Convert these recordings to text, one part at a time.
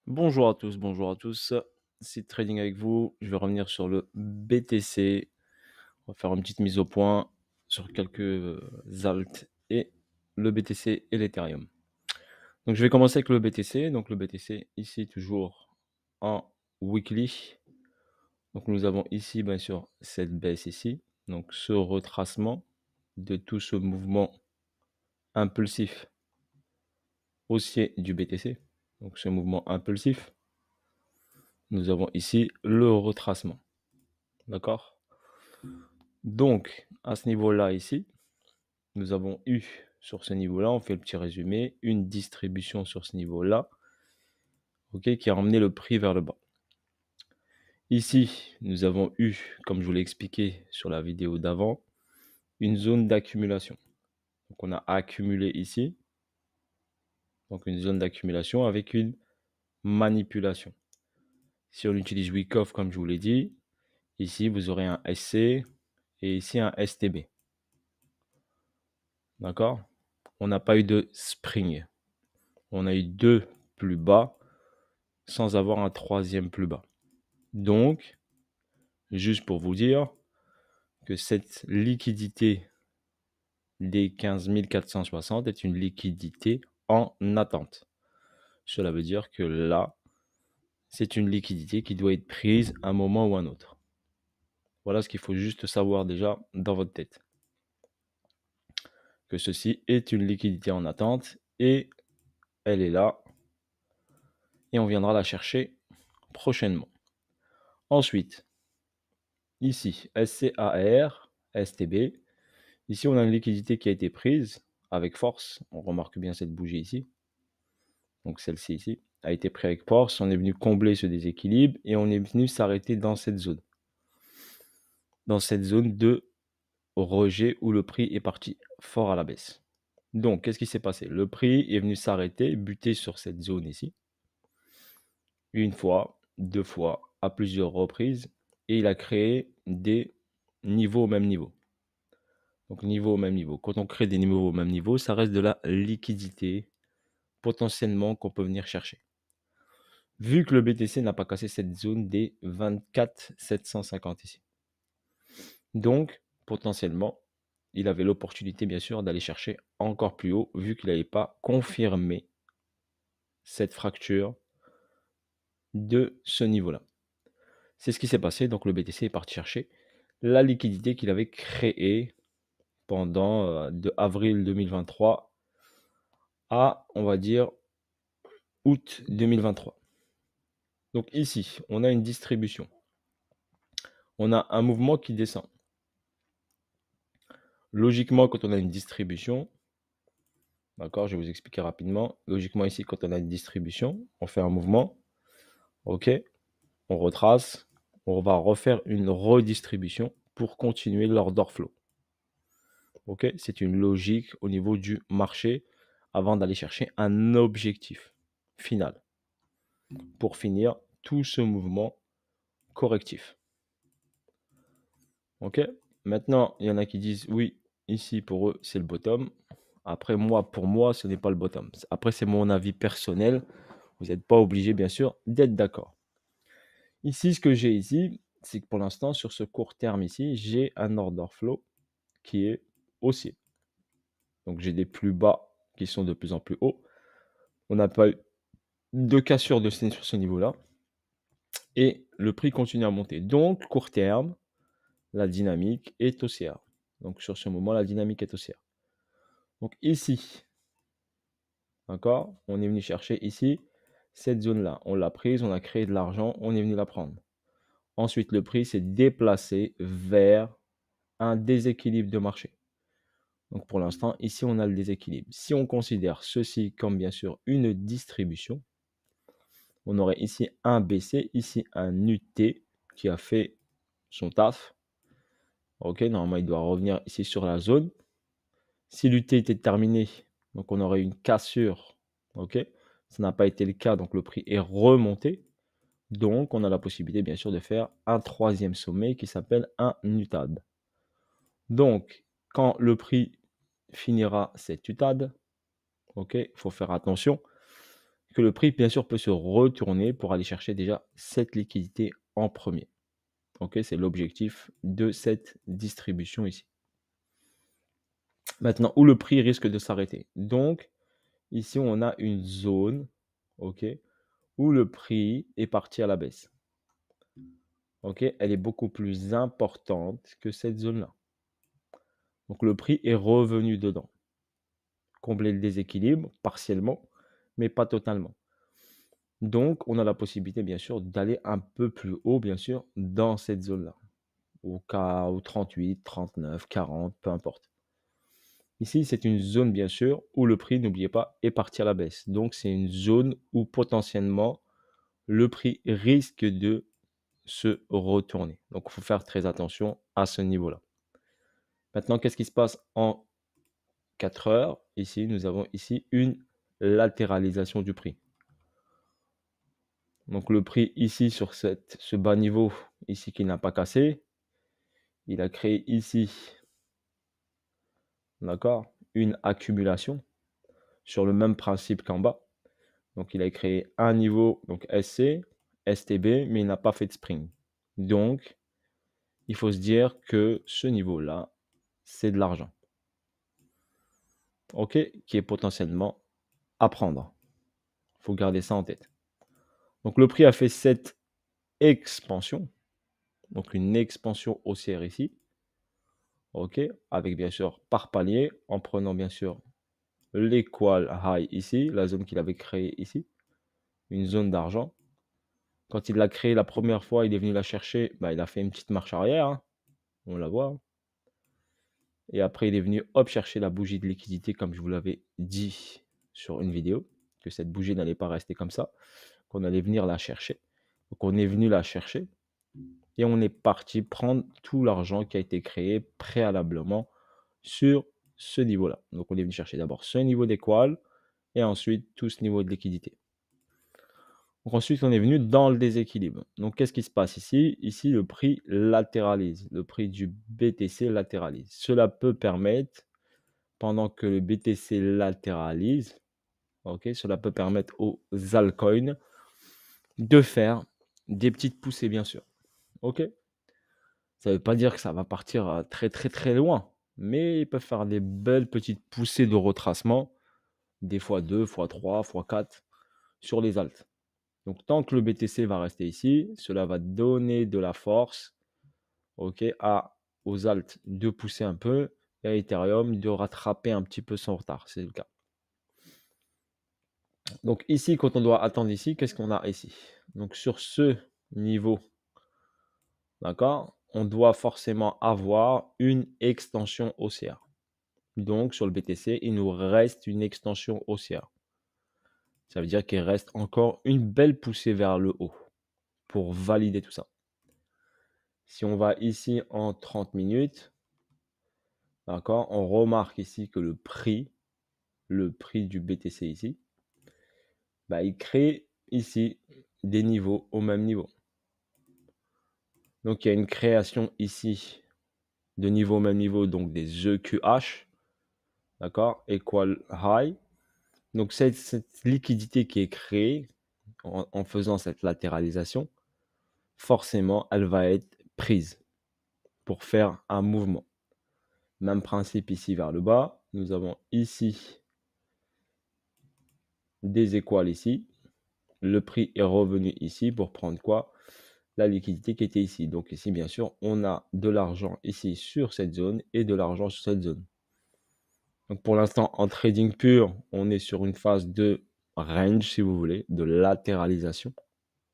Bonjour à tous. C'est Trading avec vous. Je vais revenir sur le BTC. On va faire une petite mise au point sur quelques alt et le BTC et l'Ethereum. Donc je vais commencer avec le BTC. Donc le BTC ici toujours en weekly. Donc nous avons ici bien sûr cette baisse ici. Donc ce retracement de tout ce mouvement impulsif haussier du BTC. Donc ce mouvement impulsif. Nous avons ici le retracement. D'accord? Donc, à ce niveau-là ici, nous avons eu sur ce niveau-là, on fait le petit résumé, une distribution sur ce niveau-là, ok, qui a emmené le prix vers le bas. Ici, nous avons eu, comme je vous l'ai expliqué sur la vidéo d'avant, une zone d'accumulation. Donc, on a accumulé ici, donc une zone d'accumulation avec une manipulation. Si on utilise Wyckoff, comme je vous l'ai dit, ici, vous aurez un SC et ici un STB. D'accord? On n'a pas eu de spring. On a eu deux plus bas sans avoir un troisième plus bas. Donc, juste pour vous dire que cette liquidité des 15 460 est une liquidité en attente. Cela veut dire que là, c'est une liquidité qui doit être prise à un moment ou à un autre. Voilà ce qu'il faut juste savoir déjà dans votre tête. Que ceci est une liquidité en attente et elle est là et on viendra la chercher prochainement. Ensuite, ici, SCAR, STB. Ici, on a une liquidité qui a été prise avec force. On remarque bien cette bougie ici. Donc celle-ci ici a été prise avec force. On est venu combler ce déséquilibre et on est venu s'arrêter dans cette zone. Dans cette zone de rejet où le prix est parti fort à la baisse. Donc, qu'est-ce qui s'est passé? Le prix est venu s'arrêter, buter sur cette zone ici. Une fois, deux fois, à plusieurs reprises. Et il a créé des niveaux au même niveau. Donc, niveau au même niveau. Quand on crée des niveaux au même niveau, ça reste de la liquidité potentiellement qu'on peut venir chercher. Vu que le BTC n'a pas cassé cette zone des 24 750 ici. Donc, potentiellement, il avait l'opportunité, bien sûr, d'aller chercher encore plus haut, vu qu'il n'avait pas confirmé cette fracture de ce niveau-là. C'est ce qui s'est passé. Donc, le BTC est parti chercher la liquidité qu'il avait créée pendant de avril 2023 à, on va dire, août 2023. Donc ici, on a une distribution. On a un mouvement qui descend. Logiquement, quand on a une distribution, d'accord, je vais vous expliquer rapidement. Logiquement, ici, quand on a une distribution, on fait un mouvement. OK, on retrace. On va refaire une redistribution pour continuer l'order flow. OK, c'est une logique au niveau du marché avant d'aller chercher un objectif final pour finir tout ce mouvement correctif. OK, maintenant, il y en a qui disent oui, ici pour eux, c'est le bottom. Après, moi, pour moi, ce n'est pas le bottom. Après, c'est mon avis personnel. Vous n'êtes pas obligé, bien sûr, d'être d'accord. Ici, ce que j'ai ici, c'est que pour l'instant, sur ce court terme ici, j'ai un order flow qui est haussier. Donc, j'ai des plus bas qui sont de plus en plus hauts. On n'a pas eu de cassure de sur ce niveau-là. Et le prix continue à monter. Donc, court terme, la dynamique est haussière. Donc, sur ce moment, la dynamique est haussière. Donc, ici, d'accord, on est venu chercher ici cette zone-là. On l'a prise, on a créé de l'argent, on est venu la prendre. Ensuite, le prix s'est déplacé vers un déséquilibre de marché. Donc, pour l'instant, ici, on a le déséquilibre. Si on considère ceci comme, bien sûr, une distribution, on aurait ici un BC, ici un UT qui a fait son taf. OK, normalement, il doit revenir ici sur la zone. Si l'UT était terminé, donc on aurait une cassure. OK, ça n'a pas été le cas, donc le prix est remonté. Donc, on a la possibilité, bien sûr, de faire un troisième sommet qui s'appelle un UTAD. Donc, quand le prix finira cette UTAD, OK, il faut faire attention que le prix, bien sûr, peut se retourner pour aller chercher déjà cette liquidité en premier. OK, c'est l'objectif de cette distribution ici. Maintenant, où le prix risque de s'arrêter. Donc, ici, on a une zone, OK, où le prix est parti à la baisse. OK, elle est beaucoup plus importante que cette zone-là. Donc, le prix est revenu dedans. Combler le déséquilibre partiellement, mais pas totalement. Donc, on a la possibilité, bien sûr, d'aller un peu plus haut, bien sûr, dans cette zone-là. Au 38, 39, 40, peu importe. Ici, c'est une zone, bien sûr, où le prix, n'oubliez pas, est parti à la baisse. Donc, c'est une zone où potentiellement, le prix risque de se retourner. Donc, il faut faire très attention à ce niveau-là. Maintenant, qu'est-ce qui se passe en 4 heures? Ici, nous avons ici une latéralisation du prix. Donc, le prix ici sur ce bas niveau, ici qui n'a pas cassé, il a créé ici, d'accord, une accumulation sur le même principe qu'en bas. Donc, il a créé un niveau, donc SC, STB, mais il n'a pas fait de spring. Donc, il faut se dire que ce niveau-là, c'est de l'argent. OK, qui est potentiellement à prendre. Il faut garder ça en tête. Donc, le prix a fait cette expansion, donc une expansion haussière ici. OK, avec bien sûr par palier, en prenant bien sûr l'équal high ici, la zone qu'il avait créée ici, une zone d'argent. Quand il l'a créée la première fois, il est venu la chercher, bah, il a fait une petite marche arrière, hein, on la voit. Et après, il est venu, hop, chercher la bougie de liquidité, comme je vous l'avais dit sur une vidéo, que cette bougie n'allait pas rester comme ça, qu'on allait venir la chercher. Donc, on est venu la chercher et on est parti prendre tout l'argent qui a été créé préalablement sur ce niveau-là. Donc, on est venu chercher d'abord ce niveau d'équal et ensuite tout ce niveau de liquidité. Donc, ensuite, on est venu dans le déséquilibre. Donc, qu'est-ce qui se passe ici? Ici, le prix latéralise. Le prix du BTC latéralise. Cela peut permettre, pendant que le BTC latéralise, OK, cela peut permettre aux altcoins de faire des petites poussées, bien sûr. OK? Ça ne veut pas dire que ça va partir très, très, très loin, mais ils peuvent faire des belles petites poussées de retracement, des fois 2, fois 3, fois 4 sur les alts. Donc, tant que le BTC va rester ici, cela va donner de la force, OK, aux alts de pousser un peu et à Ethereum de rattraper un petit peu son retard. C'est le cas. Donc, ici, quand on doit attendre ici, qu'est-ce qu'on a ici? Donc, sur ce niveau, d'accord, on doit forcément avoir une extension haussière. Donc, sur le BTC, il nous reste une extension haussière. Ça veut dire qu'il reste encore une belle poussée vers le haut pour valider tout ça. Si on va ici en 30 minutes, d'accord, on remarque ici que le prix du BTC ici, bah, il crée ici des niveaux au même niveau. Donc, il y a une création ici de niveau au même niveau, donc des EQH, d'accord, equal high. Donc, cette liquidité qui est créée en faisant cette latéralisation, forcément, elle va être prise pour faire un mouvement. Même principe ici vers le bas. Nous avons ici des équales ici. Le prix est revenu ici pour prendre quoi? La liquidité qui était ici. Donc ici, bien sûr, on a de l'argent ici sur cette zone et de l'argent sur cette zone. Donc pour l'instant, en trading pur, on est sur une phase de range, si vous voulez, de latéralisation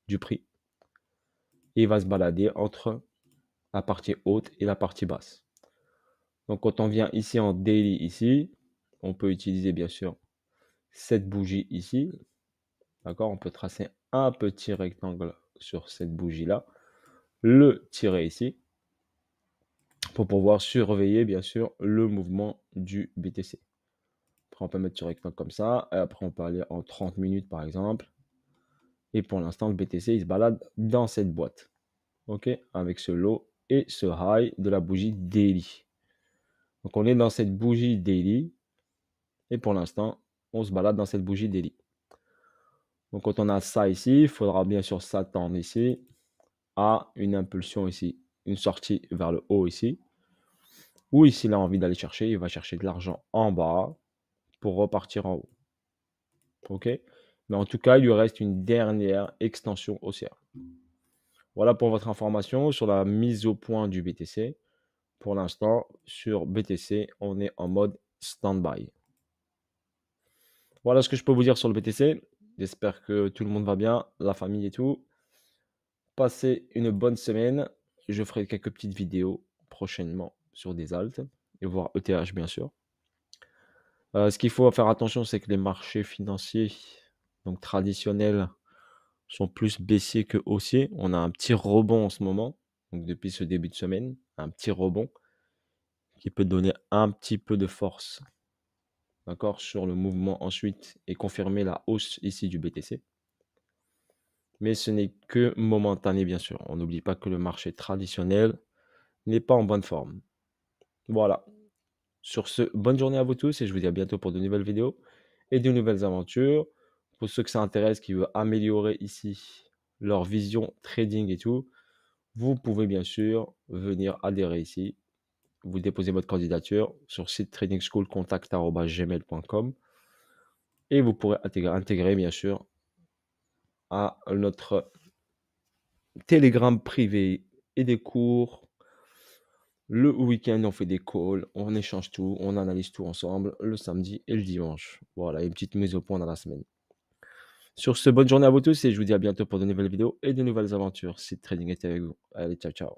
du prix. Et il va se balader entre la partie haute et la partie basse. Donc quand on vient ici en daily ici, on peut utiliser bien sûr cette bougie ici. D'accord? On peut tracer un petit rectangle sur cette bougie-là, le tirer ici pour pouvoir surveiller bien sûr le mouvement du BTC. Après, on peut mettre ce rectangle comme ça. Et après, on peut aller en 30 minutes par exemple. Et pour l'instant, le BTC, il se balade dans cette boîte. OK? Avec ce low et ce high de la bougie daily. Donc, on est dans cette bougie daily. Et pour l'instant, on se balade dans cette bougie daily. Donc quand on a ça ici, il faudra bien sûr s'attendre ici à une impulsion ici, une sortie vers le haut ici, ou ici il a envie d'aller chercher, il va chercher de l'argent en bas pour repartir en haut. OK? Mais en tout cas, il lui reste une dernière extension haussière. Voilà pour votre information sur la mise au point du BTC. Pour l'instant, sur BTC, on est en mode stand-by. Voilà ce que je peux vous dire sur le BTC. J'espère que tout le monde va bien, la famille et tout. Passez une bonne semaine. Je ferai quelques petites vidéos prochainement sur des alts et voir ETH bien sûr. Ce qu'il faut faire attention, c'est que les marchés financiers, donc traditionnels, sont plus baissiers que haussiers. On a un petit rebond en ce moment, donc depuis ce début de semaine, un petit rebond qui peut donner un petit peu de force, d'accord, sur le mouvement ensuite et confirmer la hausse ici du BTC. Mais ce n'est que momentané, bien sûr. On n'oublie pas que le marché traditionnel n'est pas en bonne forme. Voilà. Sur ce, bonne journée à vous tous et je vous dis à bientôt pour de nouvelles vidéos et de nouvelles aventures. Pour ceux que ça intéresse, qui veulent améliorer ici leur vision trading et tout, vous pouvez bien sûr venir adhérer ici. Vous déposez votre candidature sur site tradingschoolcontact@gmail.com et vous pourrez intégrer bien sûr à notre Telegram privé et des cours. Le week-end, on fait des calls, on échange tout, on analyse tout ensemble le samedi et le dimanche. Voilà, une petite mise au point dans la semaine. Sur ce, bonne journée à vous tous et je vous dis à bientôt pour de nouvelles vidéos et de nouvelles aventures. Si Trading était avec vous. Allez, ciao, ciao.